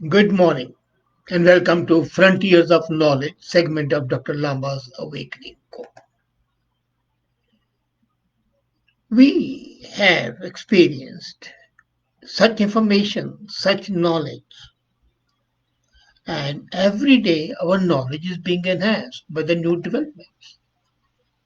Good morning and welcome to Frontiers of Knowledge segment of Dr. Lamba's Awakening Call. We have experienced such information, such knowledge, and every day our knowledge is being enhanced by the new developments.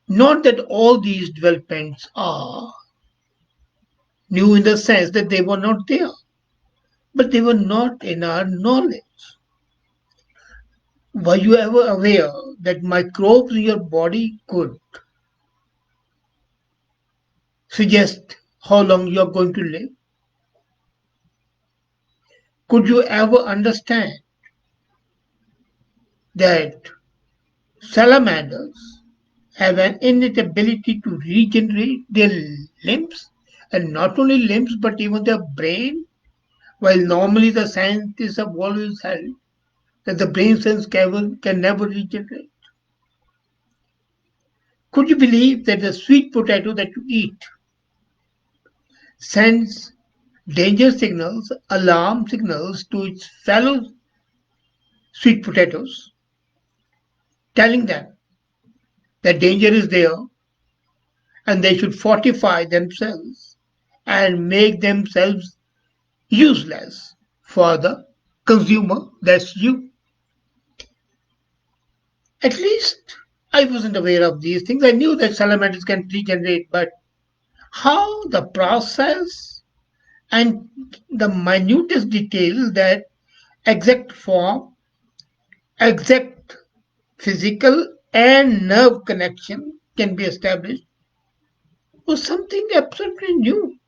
Not that all these developments are new in the sense that they were not there, but they were not in our knowledge. Were you ever aware that microbes in your body could suggest how long you are going to live? Could you ever understand that salamanders have an innate ability to regenerate their limbs? And not only limbs, but even their brain? While normally the scientists have always held that the brain cells can never regenerate. Could you believe that the sweet potato that you eat sends danger signals, alarm signals to its fellow sweet potatoes, telling them that danger is there and they should fortify themselves and make themselves useless for the consumer, that's you. At least I wasn't aware of these things. I knew that salamanders can regenerate, but how the process and the minutest details that exact form, exact physical and nerve connection can be established was something absolutely new.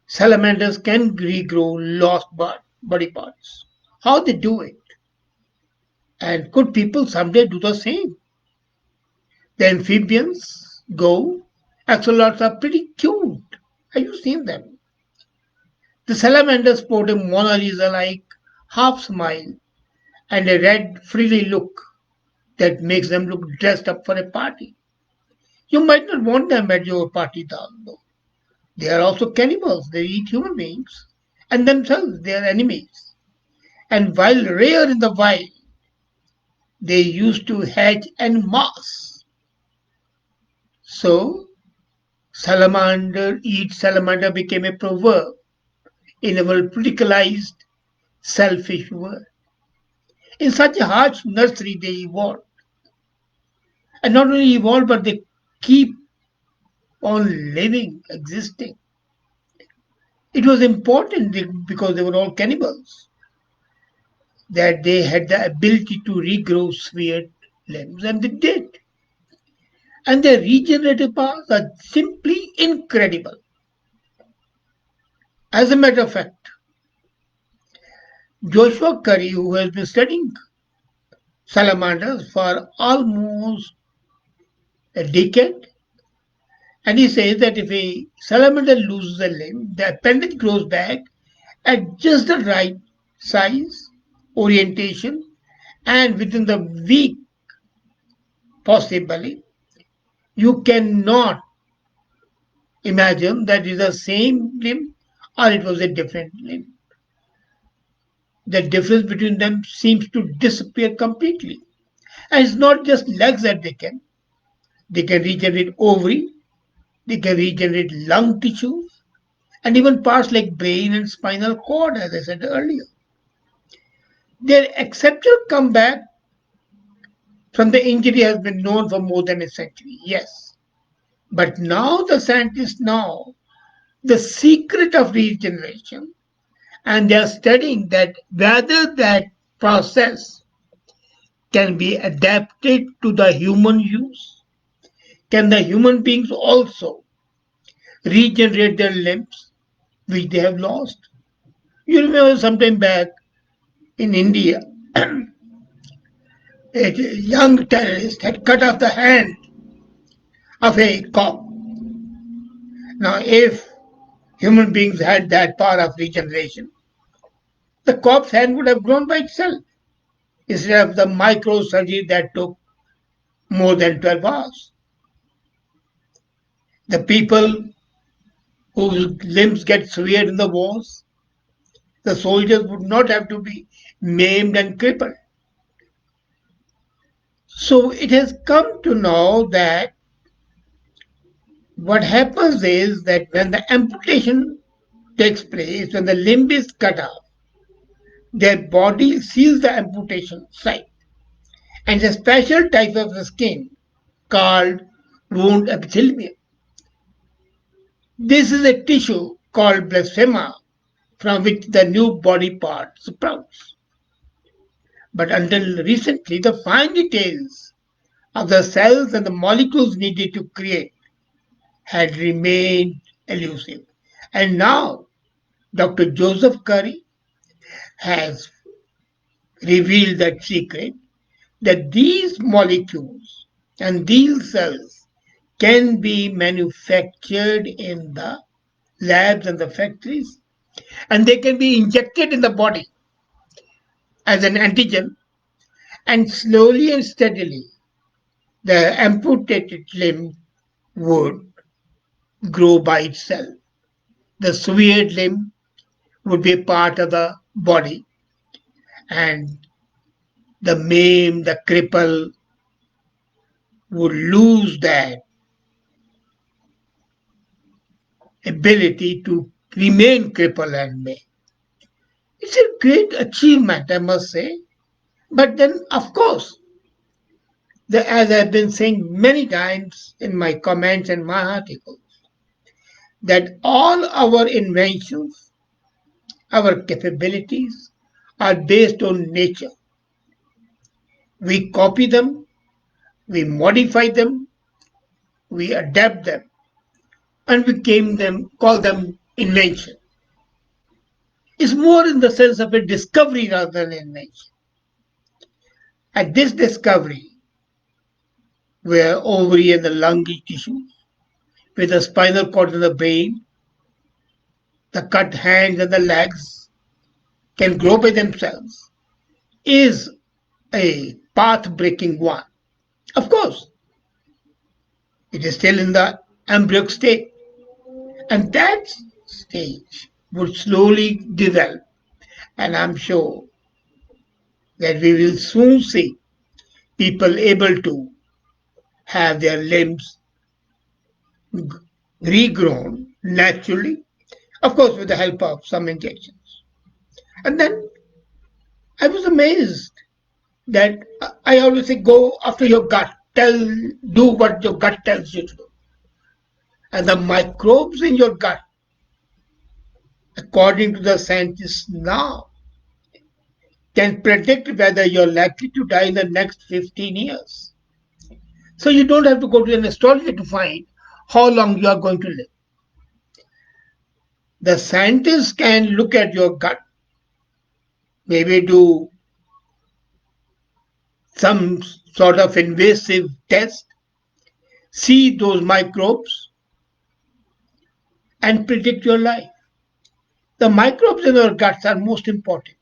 Salamanders can regrow lost body parts. How they do it? And could people someday do the same? The amphibians go. Axolotls are pretty cute. Have you seen them? The salamanders sport a Mona Lisa like half smile and a red frilly look that makes them look dressed up for a party. You might not want them at your party though. They are also cannibals. They eat human beings and themselves they are enemies. And while rare in the wild, they used to hatch en masse. So, salamander eat salamander became a proverb in a politicalized, selfish world. In such a harsh nursery, they evolved. And not only evolved, but they keep on living, existing. It was important because they were all cannibals that they had the ability to regrow severed limbs, and they did. And their regenerative powers are simply incredible. As a matter of fact, Joshua Curry, who has been studying salamanders for almost a decade, and he says that if a salamander loses a limb, the appendage grows back at just the right size, orientation, and within the week, possibly, you cannot imagine that is the same limb or it was a different limb. The difference between them seems to disappear completely. And it's not just legs that they can regenerate ovary, they can regenerate lung tissue, and even parts like brain and spinal cord, as I said earlier. Their exceptional comeback from the injury has been known for more than a century, yes. But now the scientists know the secret of regeneration, and they are studying that whether that process can be adapted to the human use. Can the human beings also regenerate their limbs which they have lost? You remember sometime back in India, a young terrorist had cut off the hand of a cop. Now, if human beings had that power of regeneration, the cop's hand would have grown by itself instead of the microsurgery that took more than 12 hours. The people whose limbs get severed in the wars, The soldiers would not have to be maimed and crippled. So it has come to know that what happens is that when the amputation takes place, when the limb is cut off, their body seals the amputation site. And a special type of skin called wound epithelium. This is a tissue called blasphema from which the new body part sprouts. But until recently, the fine details of the cells and the molecules needed to create had remained elusive. And now, Dr. Joseph Curry has revealed that secret that these molecules and these cells can be manufactured in the labs and the factories, and they can be injected in the body as an antigen, and slowly and steadily the amputated limb would grow by itself. The severed limb would be a part of the body, and the maimed, the cripple would lose that ability to remain crippled and maimed. It's a great achievement, I must say. But then, of course, as I've been saying many times in my comments and my articles, that all our inventions, our capabilities are based on nature. We copy them, we modify them, we adapt them, and we call them invention. It's more in the sense of a discovery rather than invention. And this discovery, where ovary and the lung tissue, with the spinal cord and the brain, the cut hands and the legs can grow by themselves, is a path breaking one. Of course, it is still in the embryo state, and that stage would slowly develop, and I'm sure that we will soon see people able to have their limbs regrown naturally, of course, with the help of some injections. And then I was amazed that I always say, go after your gut, do what your gut tells you to do. And the microbes in your gut, according to the scientists now, can predict whether you're likely to die in the next 15 years. So you don't have to go to an astrologer to find how long you are going to live. The scientists can look at your gut, maybe do some sort of invasive test, see those microbes, and predict your life. The microbes in our guts are most important.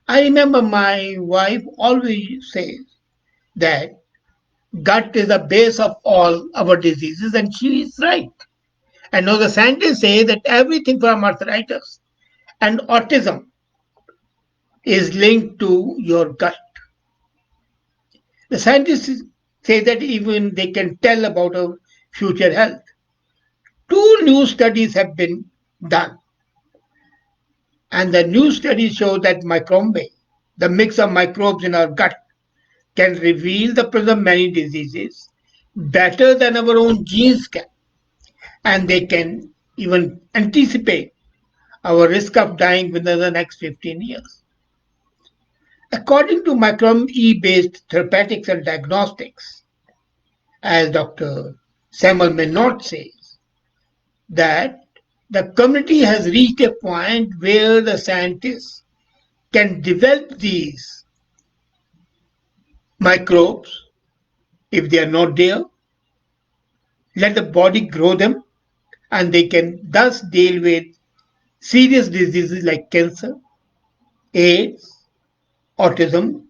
I remember my wife always says that gut is the base of all our diseases, and she is right. And now the scientists say that everything from arthritis and autism is linked to your gut. The scientists say that even they can tell about our future health. Two new studies have been done, and the new studies show that microbe, the mix of microbes in our gut, can reveal the presence of many diseases better than our own genes can, and they can even anticipate our risk of dying within the next 15 years. According to microbe based therapeutics and diagnostics, as Dr. Samuel Menot says, that the community has reached a point where the scientists can develop these microbes if they are not there, let the body grow them, and they can thus deal with serious diseases like cancer, AIDS, autism,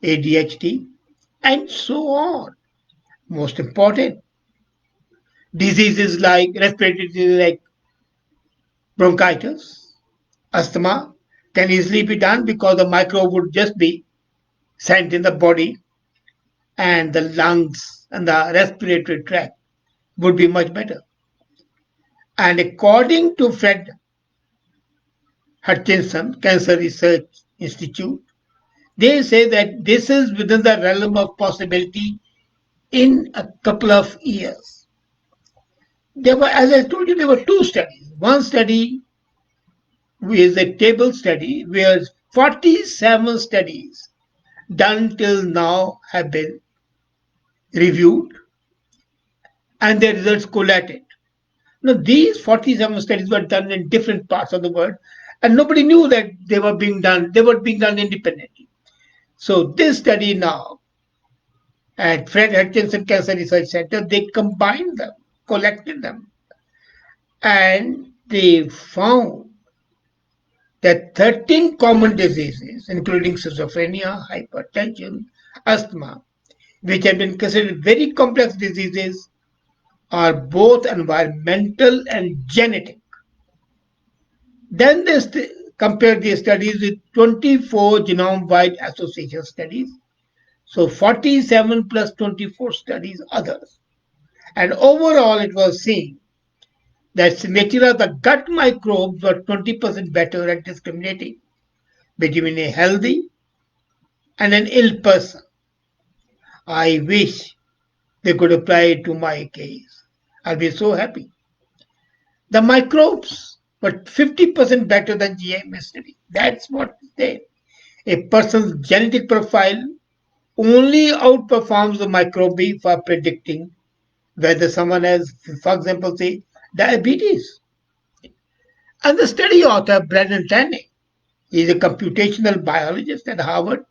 ADHD, and so on. Most important, diseases like respiratory diseases like bronchitis, Asthma can easily be done because the microbe would just be sent in the body and the lungs and the respiratory tract would be much better. And according to Fred Hutchinson Cancer Research Institute, they say that this is within the realm of possibility in a couple of years. There were, as I told you, there were two studies. One study is a table study where 47 studies done till now have been reviewed and their results collated. Now, these 47 studies were done in different parts of the world, and nobody knew that they were being done. They were being done independently. So this study now at Fred Hutchinson Cancer Research Center, they combined them, collected them, and they found that 13 common diseases, including schizophrenia, hypertension, asthma, which have been considered very complex diseases, are both environmental and genetic. Then they compared these studies with 24 genome-wide association studies. So 47 plus 24 studies others. And overall, it was seen that signature of the gut microbes were 20% better at discriminating between a healthy and an ill person. I wish they could apply it to my case. I'll be so happy. The microbes were 50% better than GM study. That's what they. A person's genetic profile only outperforms the microbe for predicting whether someone has, for example, say diabetes. And the study author, Brandon Tanning, he's a computational biologist at Harvard.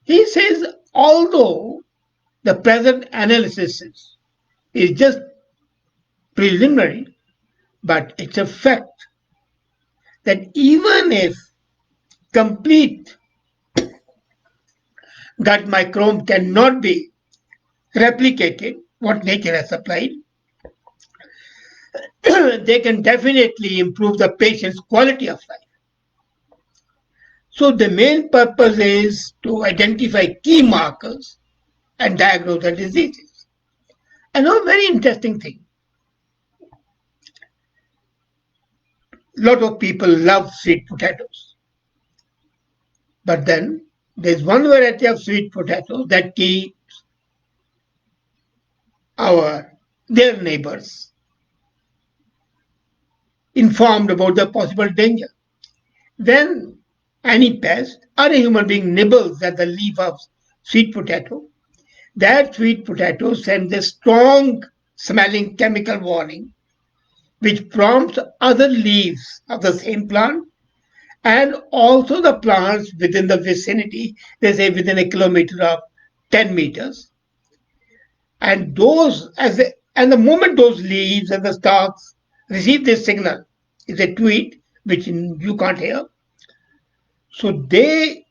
He says, although the present analysis is just preliminary, but it's a fact that even if complete gut microbe cannot be replicated, what nature has supplied, they can definitely improve the patient's quality of life. So the main purpose is to identify key markers and diagnose the diseases. Another very interesting thing, a lot of people love sweet potatoes. But then there's one variety of sweet potatoes that keeps their neighbors informed about the possible danger. When any pest or a human being nibbles at the leaf of sweet potato, that sweet potato sends a strong smelling chemical warning which prompts other leaves of the same plant and also the plants within the vicinity, they say within a kilometer of 10 meters. And the moment those leaves and the stalks receive this signal, it's a tweet which you can't hear. So they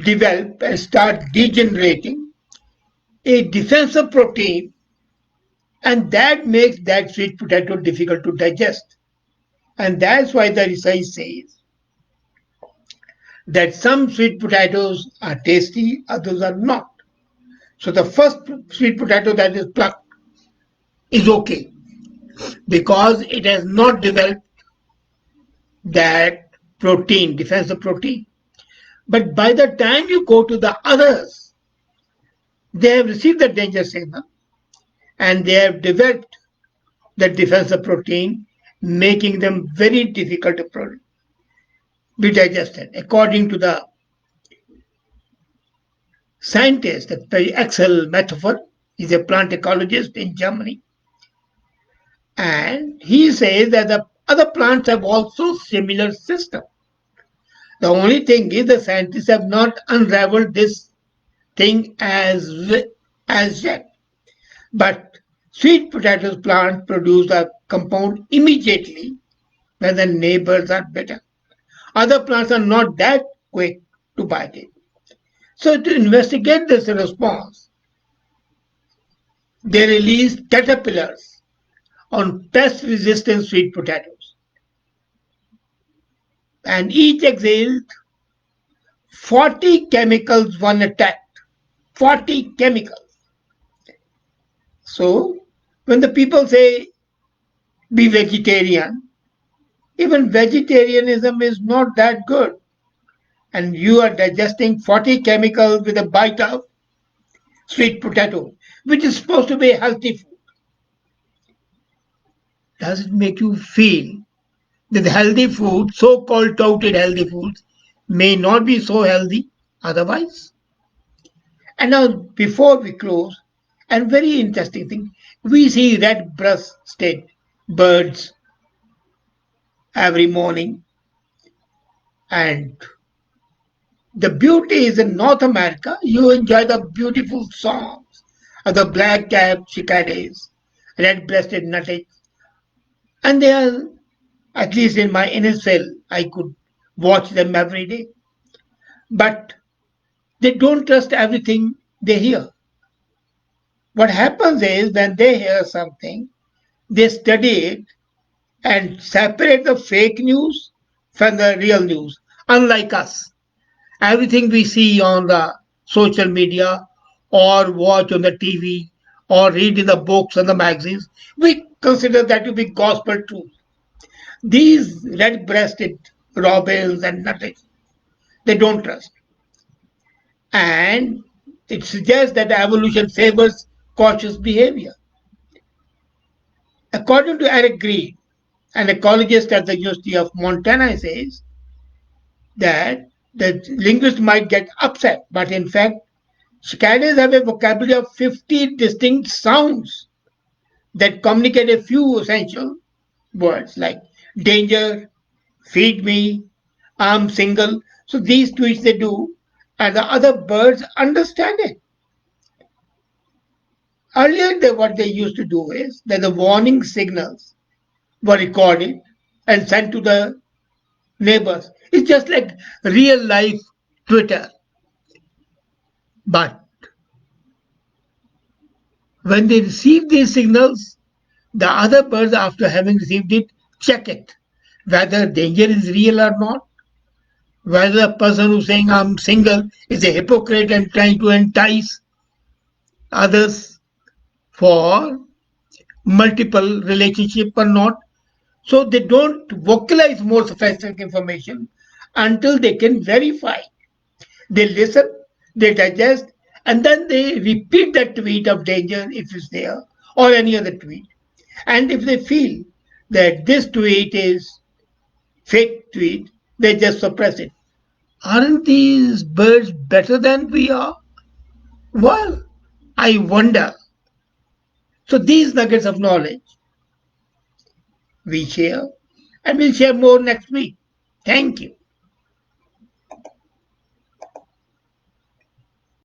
develop and start degenerating a defensive protein, and that makes that sweet potato difficult to digest. And that's why the research says that some sweet potatoes are tasty, others are not. So the first sweet potato that is plucked is okay because it has not developed that protein, defensive protein. But by the time you go to the others, they have received the danger signal and they have developed the defensive protein, making them very difficult to be digested. According to the scientist, Axel Metaphor, he's a plant ecologist in Germany, and he says that the other plants have also similar system. The only thing is the scientists have not unraveled this thing as yet. But sweet potatoes plants produce a compound immediately when the neighbors are better. Other plants are not that quick to bite it. So to investigate this response, they released caterpillars on pest-resistant sweet potatoes. and each exhaled 40 chemicals one attacked. 40 chemicals. So, when the people say be vegetarian, even vegetarianism is not that good. And you are digesting 40 chemicals with a bite of sweet potato, which is supposed to be healthy food. Does it make you feel that healthy food, so called touted healthy foods, may not be so healthy otherwise? And now, before we close, and very interesting thing, we see red breasted birds every morning, and the beauty is in North America, you enjoy the beautiful songs of the black-capped cicadas, red-breasted nutteds, and they are, at least in my inner cell, I could watch them every day. But they don't trust everything they hear. What happens is when they hear something, they study it and separate the fake news from the real news. Unlike us, everything we see on the social media or watch on the TV or read in the books and the magazines, we consider that to be gospel truth. These red breasted robins and nutteds, they don't trust. And it suggests that evolution favors cautious behavior. According to Eric Green, an ecologist at the University of Montana, says that the linguist might get upset, but in fact, cicadas have a vocabulary of 50 distinct sounds that communicate a few essential words like danger, feed me, I'm single. So these tweets they do, and the other birds understand it. Earlier, what they used to do is that the warning signals were recorded and sent to the neighbors. It's just like real life Twitter. But when they receive these signals, the other birds, after having received it, check it whether danger is real or not, whether the person who's saying I'm single is a hypocrite and trying to entice others for multiple relationship or not. So they don't vocalize more sophisticated information until they can verify. They listen, they digest, and then they repeat that tweet of danger if it's there or any other tweet. And if they feel that this tweet is fake tweet, they just suppress it. Aren't these birds better than we are? Well, I wonder. So these nuggets of knowledge we share, and we'll share more next week. Thank you.